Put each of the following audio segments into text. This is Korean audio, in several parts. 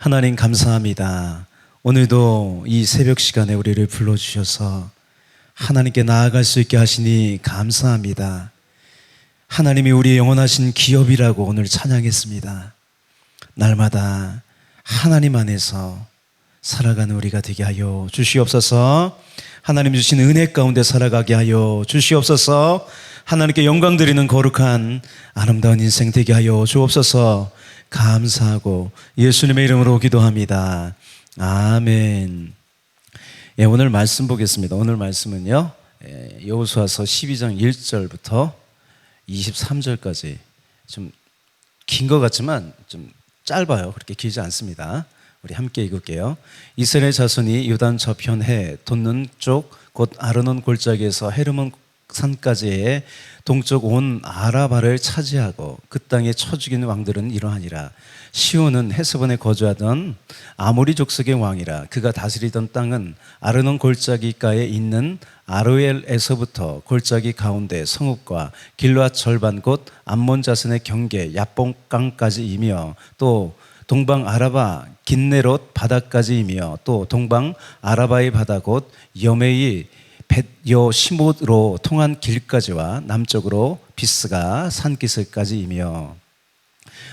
하나님 감사합니다. 오늘도 이 새벽 시간에 우리를 불러주셔서 하나님께 나아갈 수 있게 하시니 감사합니다. 하나님이 우리의 영원하신 기업이라고 오늘 찬양했습니다. 날마다 하나님 안에서 살아가는 우리가 되게 하여 주시옵소서. 하나님 주신 은혜 가운데 살아가게 하여 주시옵소서. 하나님께 영광 드리는 거룩한 아름다운 인생 되게 하여 주옵소서. 감사하고 예수님의 이름으로 기도합니다. 아멘. 오늘 말씀 보겠습니다. 오늘 말씀은요, 여호수아서 12장 1절부터 23절까지 좀 긴 것 같지만 좀 짧아요. 그렇게 길지 않습니다. 우리 함께 읽을게요. 이스라엘 자손이 요단 저편해 돋는 쪽 곧 아르논 골짜기에서 헤르몬 산까지의 동쪽 온 아라바를 차지하고 그 땅에 쳐 죽인 왕들은 이러하니라. 시온은 헤스본에 거주하던 아모리 족속의 왕이라. 그가 다스리던 땅은 아르논 골짜기가에 있는 아로엘에서부터 골짜기 가운데 성읍과 길르앗 절반 곧 암몬 자손의 경계 야복강까지이며 또 동방 아라바 긴네롯 바다까지이며 또 동방 아라바의 바다 곧 여메이 벳여시못으로 통한 길까지와 남쪽으로 비스가 산기슭까지이며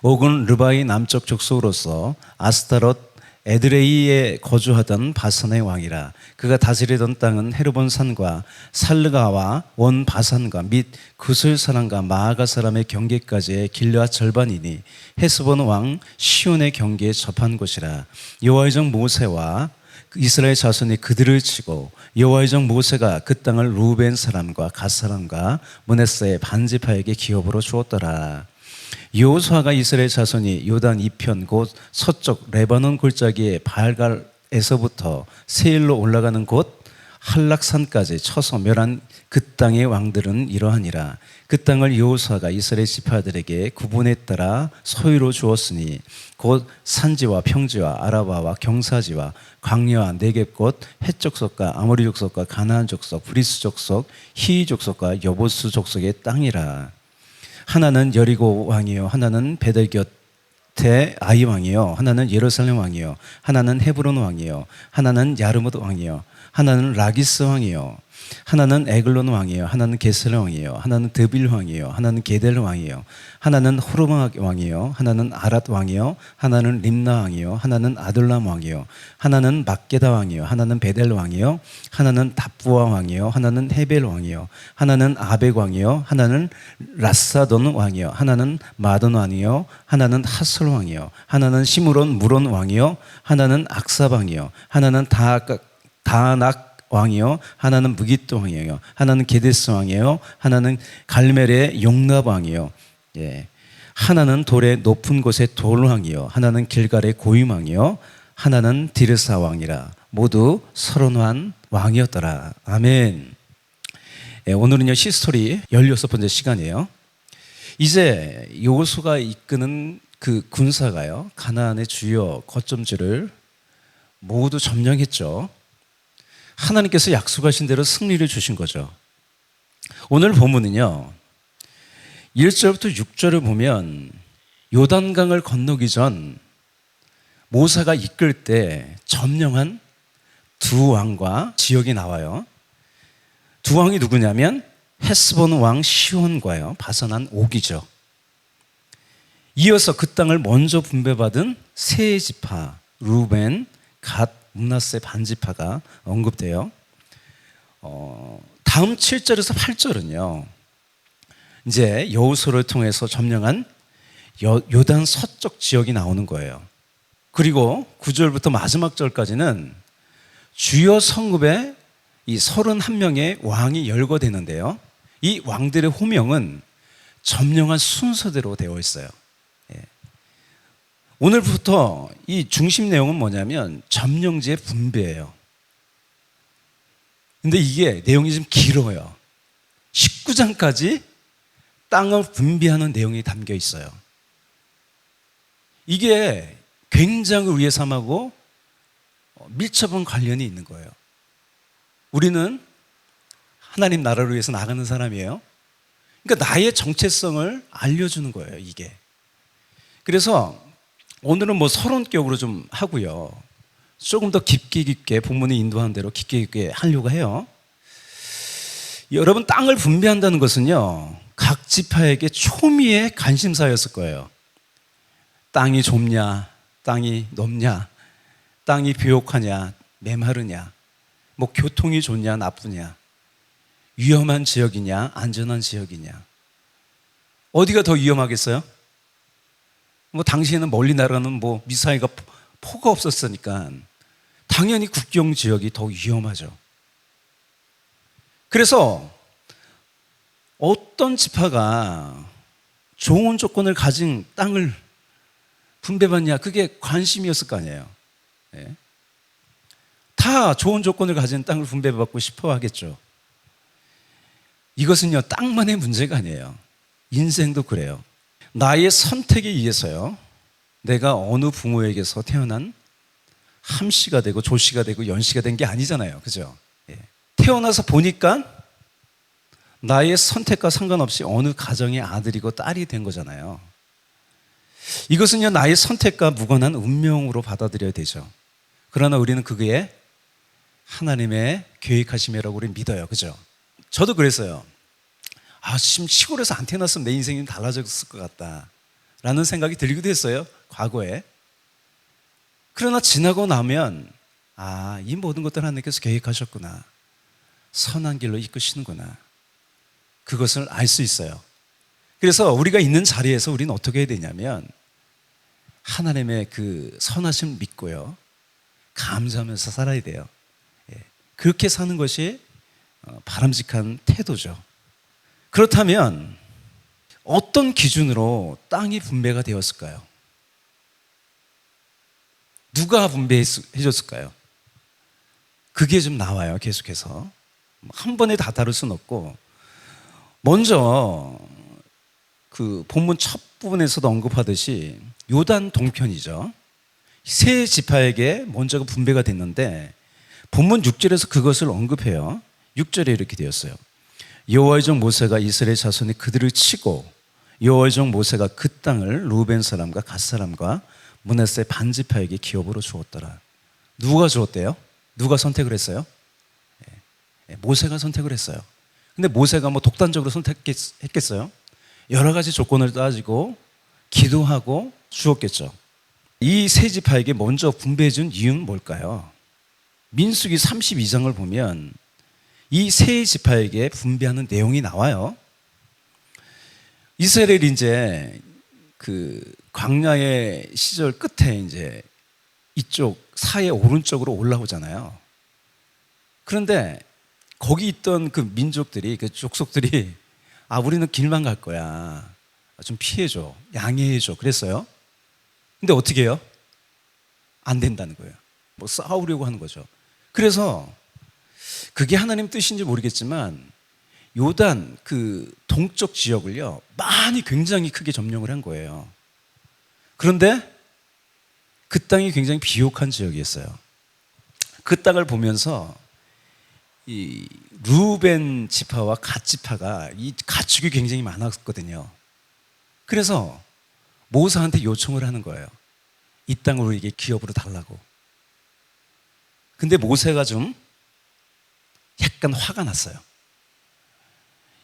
옥은 르바의 남쪽 족속으로서 아스타롯 에드레이에 거주하던 바산의 왕이라. 그가 다스리던 땅은 헤르본 산과 살르가와 원 바산과 및 구슬 사람과 마아가 사람의 경계까지의 길르앗 절반이니 헤스본 왕 시온의 경계에 접한 곳이라. 여호와의 종 모세와 이스라엘 자손이 그들을 치고 여호와의 종 모세가 그 땅을 루벤 사람과 갓 사람과 므낫세의 반지파에게 기업으로 주었더라. 여호수아가 이스라엘 자손이 요단 이편 곧 서쪽 레바논 골짜기의 발갈에서부터 세일로 올라가는 곳 한락산까지 쳐서 멸한 그 땅의 왕들은 이러하니라. 그 땅을 여호수아가 이스라엘 지파들에게 구분에 따라 소유로 주었으니 곧 산지와 평지와 아라바와 경사지와 광야와 네겝 곧 헷 족속과 아모리 족속과 가나안 족속 브리스 족속 히위 족속과 여보스 족속의 땅이라. 하나는 여리고 왕이요 하나는 베델 곁에 아이 왕이요 하나는 예루살렘 왕이요 하나는 헤브론 왕이요 하나는 야르뭇 왕이요 하나는 라기스 왕이요 하나는 에글론 왕이요 하나는 게셀 왕이요 하나는 드빌 왕이요 하나는 게델 왕이요 하나는 호르마 왕이요 하나는 아랏 왕이요 하나는 림나 왕이요 하나는 아둘람 왕이요 하나는 막게다 왕이요 하나는 베델 왕이요 하나는 답부아 왕이요 하나는 헤벨 왕이요 하나는 아벡 왕이요 하나는 라사돈 왕이요 하나는 마돈 왕이요 하나는 하솔 왕이요 하나는 시므론 무론 왕이요 하나는 악사 왕이요 하나는 다낙 왕이요 하나는 무깃도 왕이요 하나는 게데스 왕이요 하나는 갈멜의 용납 왕이요 하나는 돌의 높은 곳의 돌 왕이요 하나는 길갈의 고임 왕이요 하나는 디르사 왕이라. 모두 30 왕이었더라. 아멘. 오늘은요 히스토리 16번째 시간이에요. 이제 여호수아가 이끄는 그 군사가요 가나안의 주요 거점지를 모두 점령했죠. 하나님께서 약속하신 대로 승리를 주신 거죠. 오늘 본문은요 1절부터 6절을 보면 요단강을 건너기 전 모세가 이끌 때 점령한 두 왕과 지역이 나와요. 두 왕이 누구냐면 헤스본 왕 시온과요 바산한 옥이죠. 이어서 그 땅을 먼저 분배받은 세 지파 루벤, 갓, 므낫세 반지파가 언급돼요. 다음 7절에서 8절은요 이제 여호수아를 통해서 점령한 요단 서쪽 지역이 나오는 거예요. 그리고 9절부터 마지막 절까지는 주요 성읍에 이 31명의 왕이 열거되는데요. 이 왕들의 호명은 점령한 순서대로 되어 있어요. 오늘부터 이 중심 내용은 뭐냐면 점령지의 분배예요. 근데 이게 내용이 좀 길어요. 19장까지 땅을 분배하는 내용이 담겨 있어요. 이게 굉장히 우리의 삶하고 밀접한 관련이 있는 거예요. 우리는 하나님 나라를 위해서 나가는 사람이에요. 그러니까 나의 정체성을 알려주는 거예요, 이게. 그래서 오늘은 뭐 서론격으로 좀 하고요. 조금 더 깊게 본문이 인도하는 대로 깊게 하려고 해요. 여러분, 땅을 분배한다는 것은요, 각 지파에게 초미의 관심사였을 거예요. 땅이 좁냐, 땅이 넓냐, 땅이 비옥하냐, 메마르냐, 뭐 교통이 좋냐, 나쁘냐, 위험한 지역이냐, 안전한 지역이냐. 어디가 더 위험하겠어요? 뭐 당시에는 멀리 나라는 뭐 미사일과 포가 없었으니까 당연히 국경 지역이 더 위험하죠. 그래서 어떤 지파가 좋은 조건을 가진 땅을 분배받냐, 그게 관심이었을 거 아니에요. 네. 다 좋은 조건을 가진 땅을 분배받고 싶어 하겠죠. 이것은요, 땅만의 문제가 아니에요. 인생도 그래요. 나의 선택에 의해서요, 내가 어느 부모에게서 태어난 함씨가 되고 조씨가 되고 연씨가 된 게 아니잖아요. 그죠? 예. 태어나서 보니까 나의 선택과 상관없이 어느 가정의 아들이고 딸이 된 거잖아요. 이것은요, 나의 선택과 무관한 운명으로 받아들여야 되죠. 그러나 우리는 그게 하나님의 계획하심이라고 우리는 믿어요. 그죠? 저도 그랬어요. 지금 시골에서 안 태어났으면 내 인생이 달라졌을 것 같다 라는 생각이 들기도 했어요, 과거에. 그러나 지나고 나면 이 모든 것들 하나님께서 계획하셨구나, 선한 길로 이끄시는구나, 그것을 알 수 있어요. 그래서 우리가 있는 자리에서 우리는 어떻게 해야 되냐면 하나님의 그 선하심을 믿고요, 감사하면서 살아야 돼요. 그렇게 사는 것이 바람직한 태도죠. 그렇다면 어떤 기준으로 땅이 분배가 되었을까요? 누가 분배해 줬을까요? 그게 좀 나와요, 계속해서. 한 번에 다 다룰 수는 없고, 먼저 그 본문 첫 부분에서도 언급하듯이 요단 동편이죠. 세 지파에게 먼저 분배가 됐는데 본문 6절에서 그것을 언급해요. 6절에 이렇게 되었어요. 여호와의 종 모세가 이스라엘 자손이 그들을 치고 여호와의 종 모세가 그 땅을 루벤 사람과 갓 사람과 므낫세 반지파에게 기업으로 주었더라. 누가 주었대요? 누가 선택을 했어요? 모세가 선택을 했어요. 근데 모세가 뭐 독단적으로 선택했겠어요? 여러 가지 조건을 따지고 기도하고 주었겠죠. 이 세 지파에게 먼저 분배해 준 이유는 뭘까요? 민수기 32장을 보면 이 세 지파에게 분배하는 내용이 나와요. 이스라엘이 이제 그 광야의 시절 끝에 이제 이쪽 사해 오른쪽으로 올라오잖아요. 그런데 거기 있던 그 민족들이, 그 족속들이 우리는 길만 갈 거야, 좀 피해줘, 양해해줘 그랬어요. 근데 어떻게 해요? 안 된다는 거예요. 뭐 싸우려고 하는 거죠. 그래서 그게 하나님 뜻인지 모르겠지만 요단 그 동쪽 지역을요 많이 굉장히 크게 점령을 한 거예요. 그런데 그 땅이 굉장히 비옥한 지역이었어요. 그 땅을 보면서 이 루벤 지파와 갓 지파가 이 가축이 굉장히 많았거든요. 그래서 모세한테 요청을 하는 거예요. 이 땅을 우리에게 기업으로 달라고. 근데 모세가 좀 약간 화가 났어요.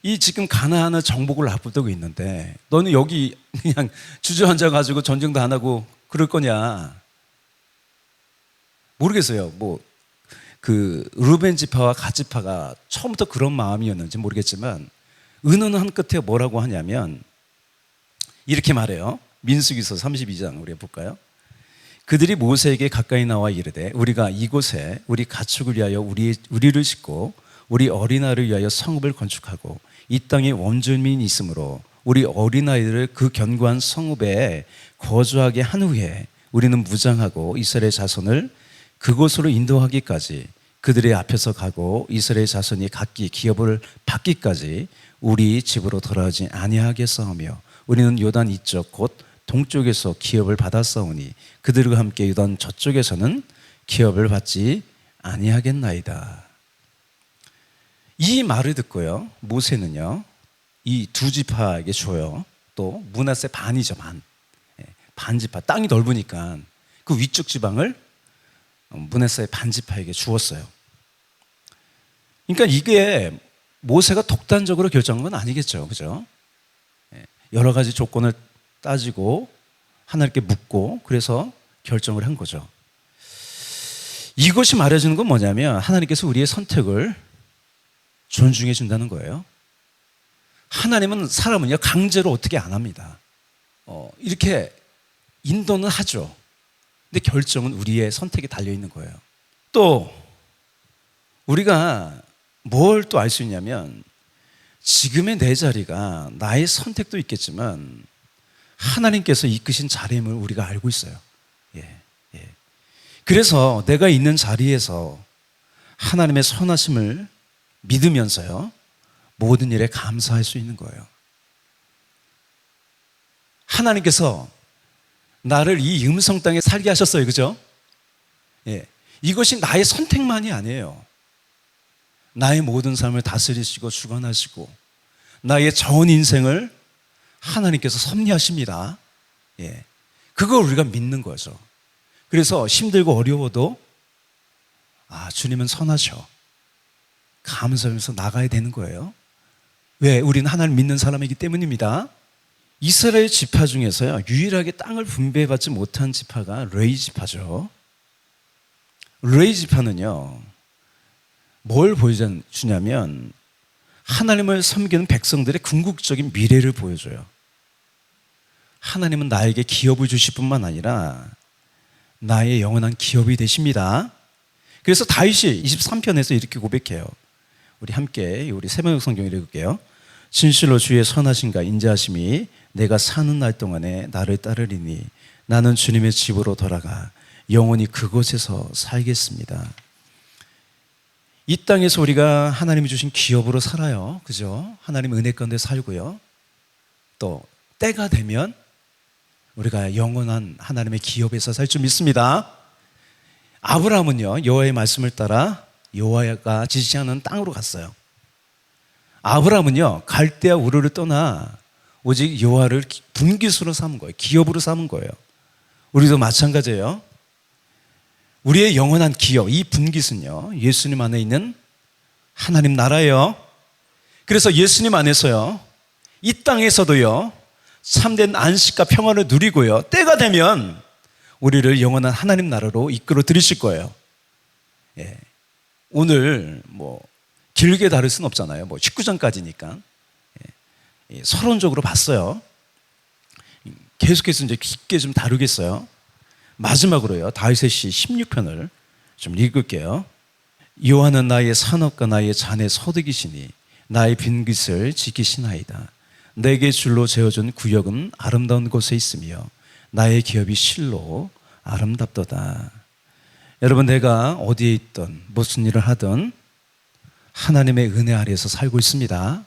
이 지금 가나안의 정복을 앞두고 있는데 너는 여기 그냥 주저앉아 가지고 전쟁도 안 하고 그럴 거냐? 모르겠어요. 뭐 그 루벤 지파와 갓 지파가 처음부터 그런 마음이었는지 모르겠지만 은은한 끝에 뭐라고 하냐면 이렇게 말해요. 민수기서 32장 우리가 볼까요? 그들이 모세에게 가까이 나와 이르되 우리가 이곳에 우리 가축을 위하여 우리를 짓고 우리 어린아이를 위하여 성읍을 건축하고 이 땅에 원주민이 있으므로 우리 어린아이들을 그 견고한 성읍에 거주하게 한 후에 우리는 무장하고 이스라엘 자손을 그곳으로 인도하기까지 그들의 앞에서 가고 이스라엘 자손이 각기 기업을 받기까지 우리 집으로 돌아오지 아니하겠사오며 우리는 요단 이쪽 곧 동쪽에서 기업을 받았사오니 그들과 함께 요단 저쪽에서는 기업을 받지 아니하겠나이다. 이 말을 듣고요 모세는요 이 두 지파에게 줘요. 또 므낫세 반이죠, 반지파, 땅이 넓으니까 그 위쪽 지방을 므낫세의 반지파에게 주었어요. 그러니까 이게 모세가 독단적으로 결정한 건 아니겠죠, 그죠? 여러 가지 조건을 따지고 하나님께 묻고 그래서 결정을 한 거죠. 이것이 말해주는 건 뭐냐면 하나님께서 우리의 선택을 존중해 준다는 거예요. 하나님은 사람은요 강제로 어떻게 안 합니다. 이렇게 인도는 하죠. 근데 결정은 우리의 선택에 달려 있는 거예요. 또 우리가 뭘 또 알 수 있냐면 지금의 내 자리가 나의 선택도 있겠지만 하나님께서 이끄신 자리임을 우리가 알고 있어요. 그래서 내가 있는 자리에서 하나님의 선하심을 믿으면서요 모든 일에 감사할 수 있는 거예요. 하나님께서 나를 이 음성 땅에 살게 하셨어요, 그죠? 이것이 나의 선택만이 아니에요. 나의 모든 삶을 다스리시고 주관하시고 나의 전 인생을 하나님께서 섭리하십니다. 그걸 우리가 믿는 거죠. 그래서 힘들고 어려워도 주님은 선하셔 감사하면서 나가야 되는 거예요. 왜? 우리는 하나님 믿는 사람이기 때문입니다. 이스라엘 지파 중에서요 유일하게 땅을 분배받지 못한 지파가 레위 지파죠. 레위 지파는요 뭘 보여주냐면 하나님을 섬기는 백성들의 궁극적인 미래를 보여줘요. 하나님은 나에게 기업을 주실 뿐만 아니라 나의 영원한 기업이 되십니다. 그래서 다윗이 23편에서 이렇게 고백해요. 우리 함께 우리 새벽 성경을 읽을게요. 진실로 주의 선하심과 인자하심이 내가 사는 날 동안에 나를 따르리니 나는 주님의 집으로 돌아가 영원히 그곳에서 살겠습니다. 이 땅에서 우리가 하나님이 주신 기업으로 살아요. 그죠? 하나님 은혜 가운데 살고요. 또 때가 되면 우리가 영원한 하나님의 기업에서 살 줄 믿습니다. 아브라함은요 여호와의 말씀을 따라 여호와가 지시하는 땅으로 갔어요. 아브라함은요 갈대아 우르를 떠나 오직 여호와를 분깃으로 삼은 거예요. 기업으로 삼은 거예요. 우리도 마찬가지예요. 우리의 영원한 기업, 이 분깃은요 예수님 안에 있는 하나님 나라예요. 그래서 예수님 안에서요 이 땅에서도요 참된 안식과 평안을 누리고요 때가 되면 우리를 영원한 하나님 나라로 이끌어 들이실 거예요. 오늘 길게 다룰 수는 없잖아요. 19장까지니까 서론적으로 봤어요. 계속해서 이제 깊게 좀 다루겠어요. 마지막으로요 다윗의 시 16편을 좀 읽을게요. 여호와는 나의 산업과 나의 잔의 소득이시니 나의 빈깃을 지키시나이다. 내게 줄로 재어준 구역은 아름다운 곳에 있으며 나의 기업이 실로 아름답도다. 여러분 내가 어디에 있든 무슨 일을 하든 하나님의 은혜 아래에서 살고 있습니다.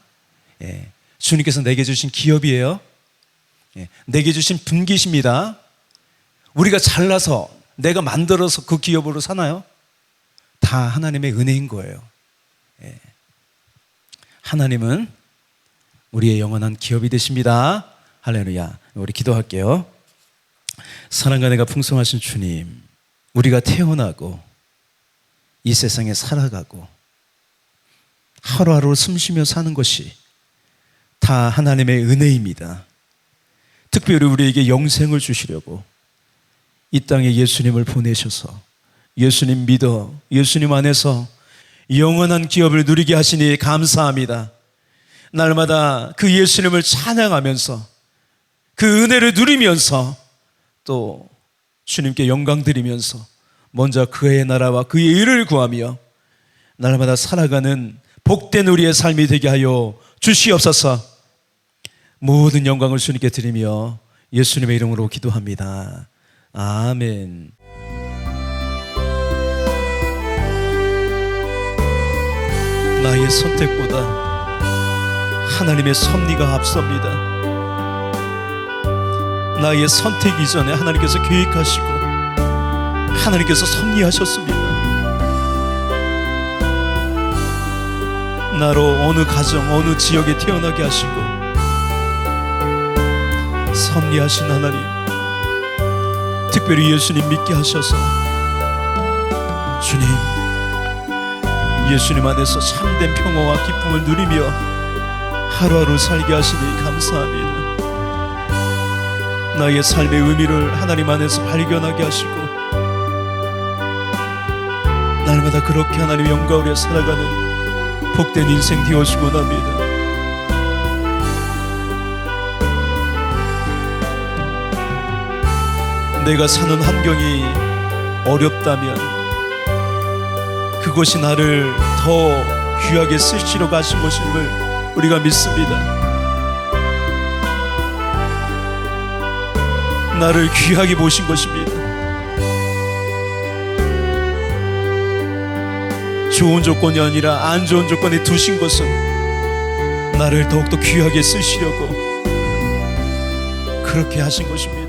주님께서 내게 주신 기업이에요. 내게 주신 분깃입니다. 우리가 잘나서 내가 만들어서 그 기업으로 사나요? 다 하나님의 은혜인 거예요. 하나님은 우리의 영원한 기업이 되십니다. 할렐루야. 우리 기도할게요. 사랑과 은혜가 풍성하신 주님, 우리가 태어나고 이 세상에 살아가고 하루하루 숨쉬며 사는 것이 다 하나님의 은혜입니다. 특별히 우리에게 영생을 주시려고 이 땅에 예수님을 보내셔서 예수님 믿어 예수님 안에서 영원한 기업을 누리게 하시니 감사합니다. 날마다 그 예수님을 찬양하면서 그 은혜를 누리면서 또 주님께 영광 드리면서 먼저 그의 나라와 그의 의를 구하며 날마다 살아가는 복된 우리의 삶이 되게 하여 주시옵소서. 모든 영광을 주님께 드리며 예수님의 이름으로 기도합니다. 아멘. 나의 선택보다 하나님의 섭리가 앞섭니다. 나의 선택 이전에 하나님께서 계획하시고 하나님께서 섭리하셨습니다. 나로 어느 가정 어느 지역에 태어나게 하시고 섭리하신 하나님, 특별히 예수님 믿게 하셔서 주님, 예수님 안에서 참된 평화와 기쁨을 누리며 하루하루 살게 하시니 감사합니다. 나의 삶의 의미를 하나님 안에서 발견하게 하시고 날마다 그렇게 하나님 영광 아래 살아가는 복된 인생 되어주고 합니다. 내가 사는 환경이 어렵다면 그것이 나를 더 귀하게 쓰시러 가신 것임을 우리가 믿습니다. 나를 귀하게 보신 것입니다. 좋은 조건이 아니라 안 좋은 조건에 두신 것은 나를 더욱더 귀하게 쓰시려고 그렇게 하신 것입니다.